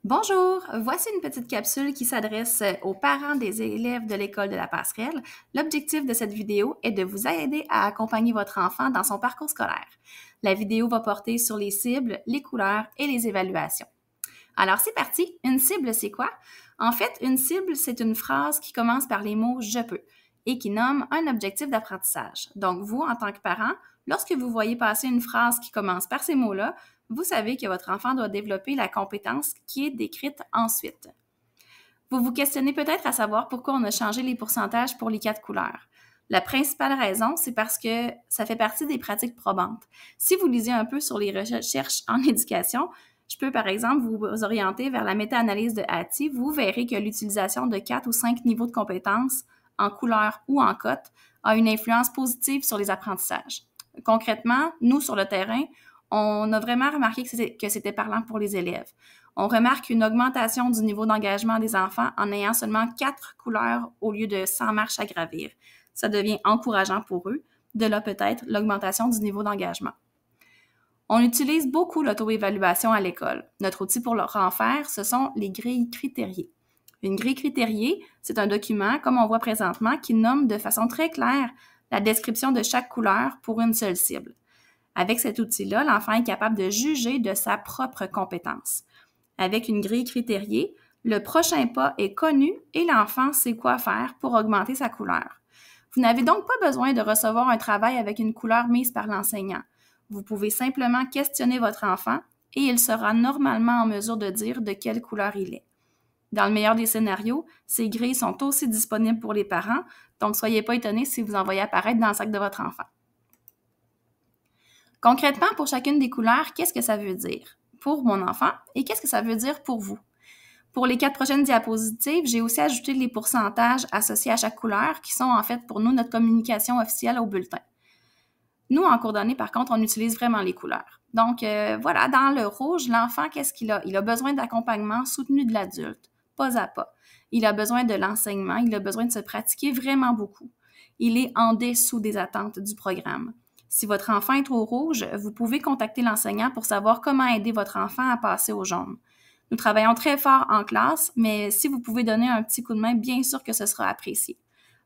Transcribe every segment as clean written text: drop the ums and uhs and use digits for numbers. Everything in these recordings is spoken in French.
Bonjour, voici une petite capsule qui s'adresse aux parents des élèves de l'école de la Passerelle. L'objectif de cette vidéo est de vous aider à accompagner votre enfant dans son parcours scolaire. La vidéo va porter sur les cibles, les couleurs et les évaluations. Alors c'est parti, une cible c'est quoi? En fait, une cible c'est une phrase qui commence par les mots je peux et qui nomme un objectif d'apprentissage. Donc vous, en tant que parent, lorsque vous voyez passer une phrase qui commence par ces mots-là, vous savez que votre enfant doit développer la compétence qui est décrite ensuite. Vous vous questionnez peut-être à savoir pourquoi on a changé les pourcentages pour les 4 couleurs. La principale raison, c'est parce que ça fait partie des pratiques probantes. Si vous lisez un peu sur les recherches en éducation, je peux par exemple vous orienter vers la méta-analyse de Hattie. Vous verrez que l'utilisation de 4 ou 5 niveaux de compétences en couleur ou en cote a une influence positive sur les apprentissages. Concrètement, nous, sur le terrain, on a vraiment remarqué que c'était parlant pour les élèves. On remarque une augmentation du niveau d'engagement des enfants en ayant seulement 4 couleurs au lieu de 100 marches à gravir. Ça devient encourageant pour eux. De là peut-être l'augmentation du niveau d'engagement. On utilise beaucoup l'auto-évaluation à l'école. Notre outil pour leur en faire, ce sont les grilles critériées. Une grille critériée, c'est un document, comme on voit présentement, qui nomme de façon très claire la description de chaque couleur pour une seule cible. Avec cet outil-là, l'enfant est capable de juger de sa propre compétence. Avec une grille critériée, le prochain pas est connu et l'enfant sait quoi faire pour augmenter sa couleur. Vous n'avez donc pas besoin de recevoir un travail avec une couleur mise par l'enseignant. Vous pouvez simplement questionner votre enfant et il sera normalement en mesure de dire de quelle couleur il est. Dans le meilleur des scénarios, ces grilles sont aussi disponibles pour les parents, donc soyez pas étonnés si vous en voyez apparaître dans le sac de votre enfant. Concrètement, pour chacune des couleurs, qu'est-ce que ça veut dire pour mon enfant et qu'est-ce que ça veut dire pour vous? Pour les 4 prochaines diapositives, j'ai aussi ajouté les pourcentages associés à chaque couleur qui sont en fait pour nous notre communication officielle au bulletin. Nous, en cours d'année, par contre, on utilise vraiment les couleurs. Donc, voilà, dans le rouge, l'enfant, qu'est-ce qu'il a? Il a besoin d'accompagnement soutenu de l'adulte, pas à pas. Il a besoin de l'enseignement, il a besoin de se pratiquer vraiment beaucoup. Il est en dessous des attentes du programme. Si votre enfant est au rouge, vous pouvez contacter l'enseignant pour savoir comment aider votre enfant à passer au jaune. Nous travaillons très fort en classe, mais si vous pouvez donner un petit coup de main, bien sûr que ce sera apprécié.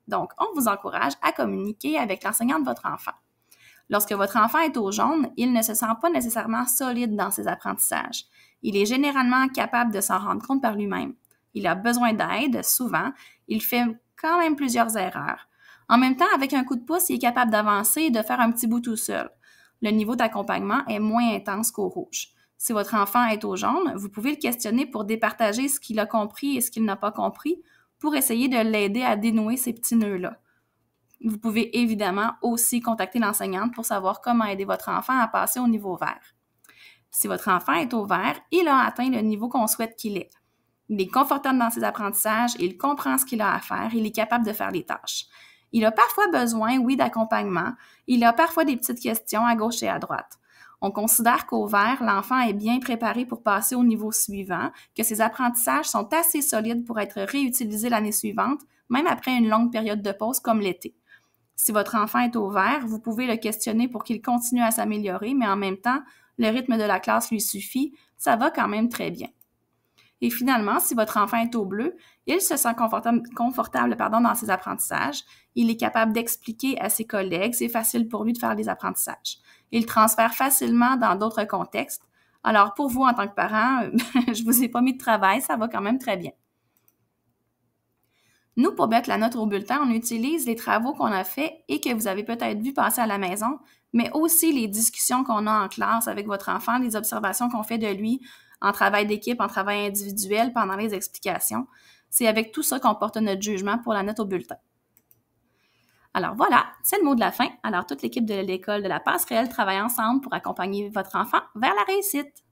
Donc, on vous encourage à communiquer avec l'enseignant de votre enfant. Lorsque votre enfant est au jaune, il ne se sent pas nécessairement solide dans ses apprentissages. Il est généralement capable de s'en rendre compte par lui-même. Il a besoin d'aide, souvent. Il fait quand même plusieurs erreurs. En même temps, avec un coup de pouce, il est capable d'avancer et de faire un petit bout tout seul. Le niveau d'accompagnement est moins intense qu'au rouge. Si votre enfant est au jaune, vous pouvez le questionner pour départager ce qu'il a compris et ce qu'il n'a pas compris pour essayer de l'aider à dénouer ces petits nœuds-là. Vous pouvez évidemment aussi contacter l'enseignante pour savoir comment aider votre enfant à passer au niveau vert. Si votre enfant est au vert, il a atteint le niveau qu'on souhaite qu'il ait. Il est confortable dans ses apprentissages, il comprend ce qu'il a à faire, il est capable de faire les tâches. Il a parfois besoin, oui, d'accompagnement. Il a parfois des petites questions à gauche et à droite. On considère qu'au vert, l'enfant est bien préparé pour passer au niveau suivant, que ses apprentissages sont assez solides pour être réutilisés l'année suivante, même après une longue période de pause comme l'été. Si votre enfant est au vert, vous pouvez le questionner pour qu'il continue à s'améliorer, mais en même temps, le rythme de la classe lui suffit, ça va quand même très bien. Et finalement, si votre enfant est au bleu, il se sent confortable dans ses apprentissages. Il est capable d'expliquer à ses collègues, c'est facile pour lui de faire les apprentissages. Il transfère facilement dans d'autres contextes. Alors pour vous en tant que parent, je vous ai pas mis de travail, ça va quand même très bien. Nous, pour mettre la note au bulletin, on utilise les travaux qu'on a faits et que vous avez peut-être vu passer à la maison, mais aussi les discussions qu'on a en classe avec votre enfant, les observations qu'on fait de lui en travail d'équipe, en travail individuel, pendant les explications. C'est avec tout ça qu'on porte notre jugement pour la note au bulletin. Alors voilà, c'est le mot de la fin. Alors toute l'équipe de l'école de la Passerelle travaille ensemble pour accompagner votre enfant vers la réussite.